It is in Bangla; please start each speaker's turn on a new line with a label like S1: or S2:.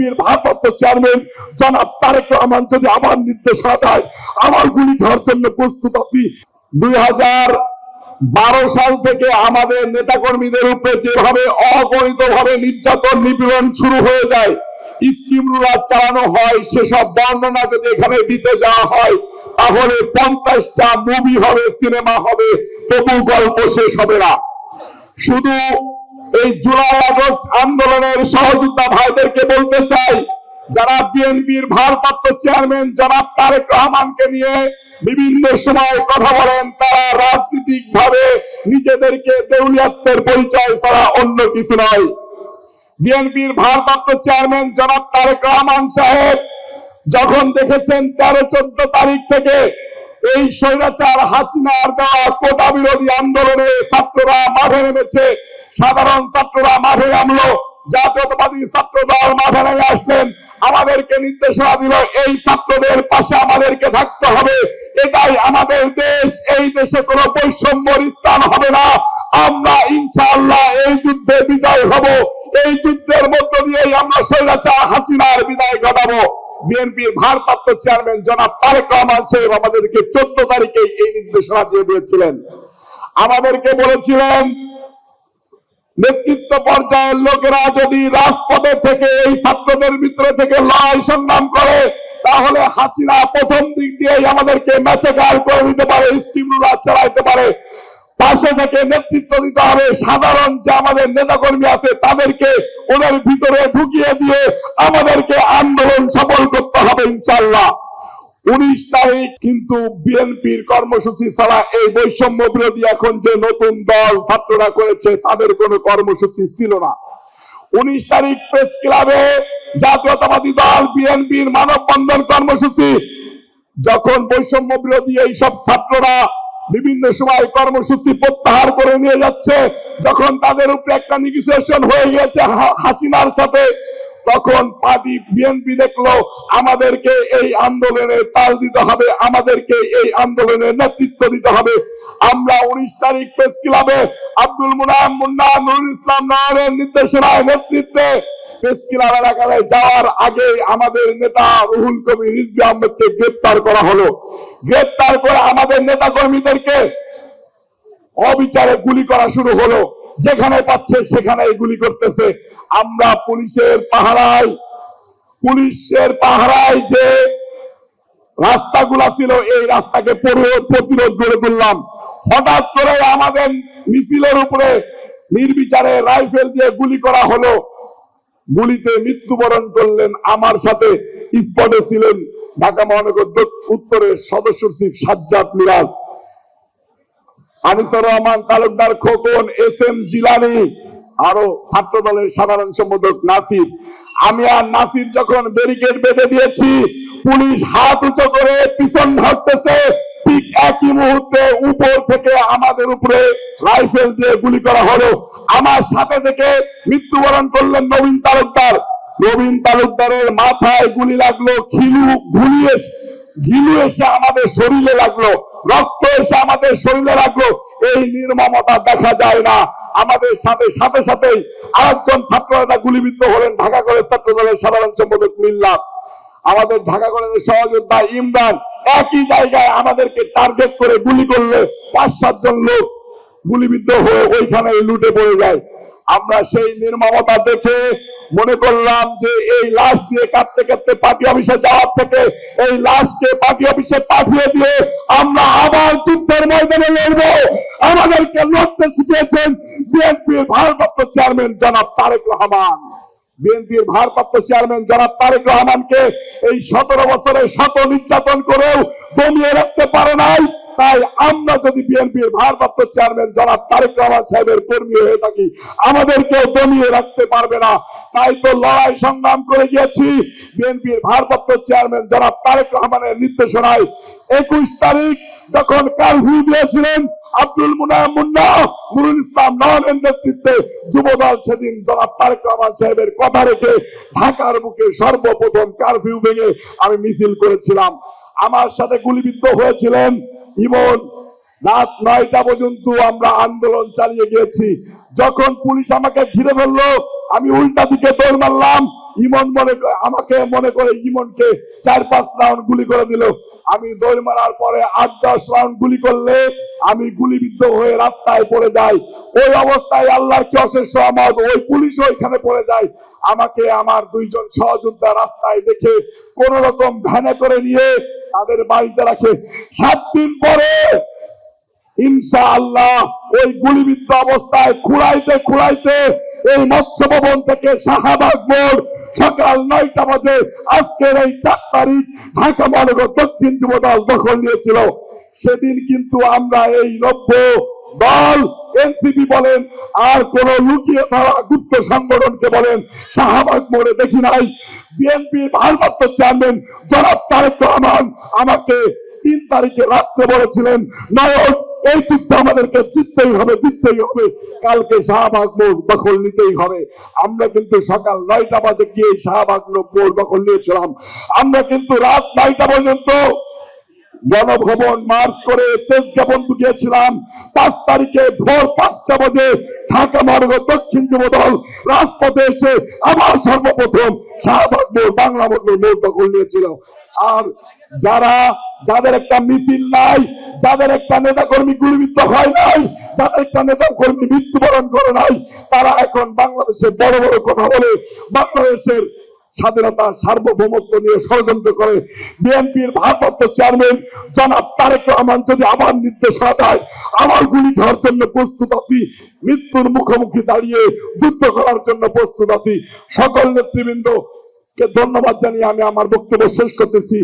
S1: বিএনপির ভারপ্রাপ্ত চেয়ারম্যান জনাব তারেক রহমান যদি আবার নির্দেশনা দেয়, আমার গুলি খাওয়ার জন্য প্রস্তুত আছি। 2012 সাল থেকে আমাদের নেতাকর্মীদের উপরে যেভাবে অগণিতভাবে নির্যাতন নিপীড়ন শুরু হয়ে যায়, স্কিম রুলার চালানো হয়, সেসব বর্ণনা যদি এখানে দিতে যাওয়া হয় তাহলে 50টা মুভি হবে, সিনেমা হবে, তবু গল্প শেষ হবে না। শুধু এই জুলাই আগস্ট আন্দোলনের সহযোদ্ধা ভাইদেরকে বলতে চাই, যারা বিএনপির ভারপ্রাপ্ত চেয়ারম্যান জনাব তারেক রহমানকে নিয়ে বিভিন্ন সময় কথা বলেন, তারা রাজনৈতিক ভাবে নিজেদেরকে দেউলিয়াত্বের পরিচয় ছাড়া অন্য কিছু নয়। বিএনপির ভারপ্রাপ্ত চেয়ারম্যান জনাব তারেক রহমান সাহেব যখন দেখেছেন 13-14 তারিখ থেকে এই স্বৈরাচার হাসিনার দেওয়া কোটা বিরোধী আন্দোলনে ছাত্ররা মাঠে নেমেছে, সাধারণ ছাত্ররা মাঠে নামলো, জাতীয়তাবাদী ছাত্র দল মাঠে নেমে আসলেন, আমাদেরকে নির্দেশনা দিল এই ছাত্রদের পাশে আমাদেরকে থাকতে হবে, এটাই আমাদের দেশ, এই দেশে কোনো বৈষম্যর স্থান হবে না, আমরা ইনশাআল্লাহ এই যুদ্ধে বিজয় হব, এই যুদ্ধের মধ্য দিয়েই আমরা স্বৈরাচার হাসিনার বিদায় ঘটাবো। বিএনপির ভারপ্রাপ্ত চেয়ারম্যান জনাব তারেক রহমান সাহেব আমাদেরকে 14 তারিখে এই নির্দেশনা দিয়ে দিয়েছিলেন। আমাদেরকে বলেছিলেন নেতৃত্ব পর্যায়ের লোকেরা যদি রাজপথে থেকে এই ছাত্রদের ভিতরে থেকে লড়াই সংগ্রাম করে তাহলে হাসিনা প্রথম দিক দিয়েই আমাদেরকে ম্যাসেকার করে দিতে পারে, স্টিম রুলার চালাইতে পারে, পাশে থেকে নেতৃত্ব দিতে হবে, সাধারণ যে আমাদের নেতাকর্মী আছে তাদেরকে ওদের ভিতরে ঢুকিয়ে দিয়ে আমাদেরকে আন্দোলন সফল করতে হবে ইনশাআল্লাহ। 19 তারিখ কিন্তু বিএনপির কর্মসূচি ছাড়া এই বৈষম্য বিরোধী এখন যে নতুন দল ছাত্ররা করেছে তাদের কোনো কর্মসূচি ছিল না। 19 তারিখ প্রেস ক্লাবে জাতীয়তাবাদী দল বিএনপির মানববন্ধন কর্মসূচি, যখন বৈষম্য বিরোধী এই সব ছাত্ররা বিভিন্ন সময় কর্মসূচি প্রত্যাহার করে নিয়ে যাচ্ছে, যখন তাদের উপরে একটা নেগোসিয়েশন হয়ে গেছে হাসিনার সাথে, তখন পার্টি বিএনপি দেখলো আমাদেরকে এই আন্দোলনে তাল দিতে হবে, আমাদেরকে এই আন্দোলনে নেতৃত্ব দিতে হবে। আমরা 19 তারিখ প্রেস ক্লাবে আব্দুল মুনায়েম মুন্না, নুরুল ইসলাম নয়নের নির্দেশনায় নেতৃত্বে প্রেস ক্লাব এলাকায় যাওয়ার আগে আমাদের নেতা রুহুল কবির রিজভী আহমেদকে গ্রেপ্তার করা হলো। গ্রেপ্তার করে আমাদের নেতা কর্মীদেরকে অবিচারে গুলি করা শুরু হলো, যেখানে পাচ্ছে সেখানে গুলি করতেছে। আমরা পুলিশের পাহারায় যে রাস্তাগুলা ছিল এই রাস্তাকে প্রতিরোধ করে তুললাম। হঠাৎ করে আমাদের মিছিলের উপরে নির্বিচারে রাইফেল দিয়ে গুলি করা হলো, গুলিতে মৃত্যুবরণ করলেন। আমার সাথে স্পটে ছিলেন ঢাকা মহানগর উত্তরের সদস্য সচিব সাজ্জাদ মিরাজ, আনিসুর রহমান তালুকদার খোকন, SM জিলানি, আরো ছাত্র দলের সাধারণ সম্পাদক নাসির। আমি আর নাসির যখন ব্যারিকেড বেঁধে দিয়েছি, পুলিশ হাত উঁচু করে পিছন ধরতেছে, ঠিক একই মুহূর্তে উপর থেকে আমাদের উপরে রাইফেল দিয়ে গুলি করা হলো। আমার সাথে থেকে মৃত্যুবরণ করলেন নবীন তালুকদার। নবীন তালুকদারের মাথায় গুলি লাগলো, ঘিলু এসে আমাদের শরীরে লাগলো, রক্ত এসে আমাদের শরীরে লাগলো। এই নির্মমতা দেখা যায় না। আমাদের সাথেই আরেকজন ছাত্র নেতা গুলিবিদ্ধ হলেন, ঢাকা কলেজ ছাত্র দলের সাধারণ সম্পাদক মিল্লাত। আমাদের ঢাকা কলেজের সহযোদ্ধা ইমরান একই জায়গায় আমাদেরকে টার্গেট করে গুলি করলে 5-7 জন লোক গুলিবিদ্ধ হয়ে ওইখানে লুটে পড়ে যায়। আমরা সেই নির্মমতা দেখে মনে করলাম যে এই লাশ নিয়ে কাঁদতে কাঁদতে পার্টি অফিসে যাওয়ার থেকে এই লাশকে পার্টি অফিসে পাঠিয়ে দিয়ে আমরা আবার যুদ্ধের ময়দানে লড়বো। আমাদেরকে লড়তে শিখিয়েছেন বিএনপির ভারপ্রাপ্ত চেয়ারম্যান জনাব তারেক রহমান। বিএনপির ভারপ্রাপ্ত চেয়ারম্যান জনাব তারেক রহমানকে এই 17 বছরে শত নির্যাতন করেও দমিয়ে রাখতে পারে নাই। তাই আমরা যদি বিএনপির ভারপ্রাপ্ত চেয়ারম্যান জনাব তারেক রহমান সাহেবের কর্মী হয়ে থাকি, আমাদেরকে দমিয়ে রাখতে পারবে না। তাই তো লড়াই সংগ্রাম করে গিয়েছি। বিএনপির ভারপ্রাপ্ত চেয়ারম্যান জনাব তারেক রহমানের নির্দেশনায় 21 তারিখ যখন কারফিউ দিয়েছিলেন আব্দুল মুনায়েম মুন্না, নুরুল ইসলাম নয়নের নেতৃত্বে যুবদল সেদিন জনাব তারেক রহমান সাহেবের কথা রেখে ঢাকার বুকে সর্বপ্রথম কারফিউ ভেঙে আমি মিছিল করেছিলাম। আমার সাথে গুলিবিদ্ধ হয়েছিলেন ইমন। রাত 9টা পর্যন্ত আমরা আন্দোলন চালিয়ে গিয়েছি। যখন পুলিশ আমাকে ঘিরে ফেললো, আমি উল্টা দিকে দৌড় মারলাম। ইমন আমাকে মনে করে ইমনকে 4-5 রাউন্ড গুলি করে দিল। আমি দৌড় মারার পরে 8-10 রাউন্ড গুলি করলে আমি গুলিবিদ্ধ হয়ে রাস্তায় পড়ে যাই। ওই অবস্থায় আল্লাহর কি অশেষ রহমত, ওই পুলিশ ওইখানে পড়ে যায়। আমাকে আমার 2 জন সহযোদ্ধা রাস্তায় দেখে কোন রকম ভ্যানে করে নিয়ে তাদের বাড়িতে রাখে। 7 দিন পরে ইনশাআল্লাহ ওই গুলিবিদ্ধ অবস্থায় খুঁড়াইতে এই মৎস্য ভবন থেকে শাহবাগ মোড় সকাল 9টা বাজে আজকের এই 4 তারিখ ঢাকা মহানগর দক্ষিণ যুবদল দখল নিয়েছিল। সেদিন কিন্তু আমরা এই 90 দল এনসিপি বলেন আর কোন লুকিয়ে থাকা গুপ্ত সংগঠনকে বলেন শাহবাগ মোড়ে দেখি নাই। বিএনপির ভারপ্রাপ্ত চেয়ারম্যান জনাব তারেক রহমান আমাকে 3 তারিখে রাত্রে বলেছিলেন, নায়ক এই যুদ্ধ আমাদেরকে জিততেই হবে, কালকে শাহবাগ মোড় দখল নিতেই হবে। আমরা কিন্তু সকাল 9টা বাজে গিয়ে শাহবাগ মোড় দখল নিয়েছিলাম। আমরা কিন্তু রাত 9টা পর্যন্ত গণভবন মার্চ করে তেজগাঁ বন্ধু গিয়েছিলাম। 5 তারিখে ভোর 5টা বাজে ঢাকা মহানগর দক্ষিণ যুবদল রাজপথে এসে আবার সর্বপ্রথম শাহবাগ মোড় বাংলা মোড় দখল নিয়েছিল। আর যাদের একটা মিছিল নাই, যাদের একটা নেতা কর্মী গুলিবিদ্ধ হয় নাই, যাদের একটা নেতা কর্মী মৃত্যুবরণ করে নাই, তারা এখন বাংলাদেশে বড় বড় কথা বলে বাংলাদেশের স্বাধীনতা সার্বভৌমত্ব নিয়ে ষড়যন্ত্র করে। বিএনপির ভারপ্রাপ্ত চেয়ারম্যান জনাব তারেক রহমান যদি আবার নির্দেশনা দেয়, আমার গুলি খাওয়ার জন্য প্রস্তুত আছি, মৃত্যুর মুখোমুখি দাঁড়িয়ে যুদ্ধ করার জন্য প্রস্তুত আছি। সকল নেতৃবৃন্দকে ধন্যবাদ জানিয়ে আমি আমার বক্তব্য শেষ করতেছি।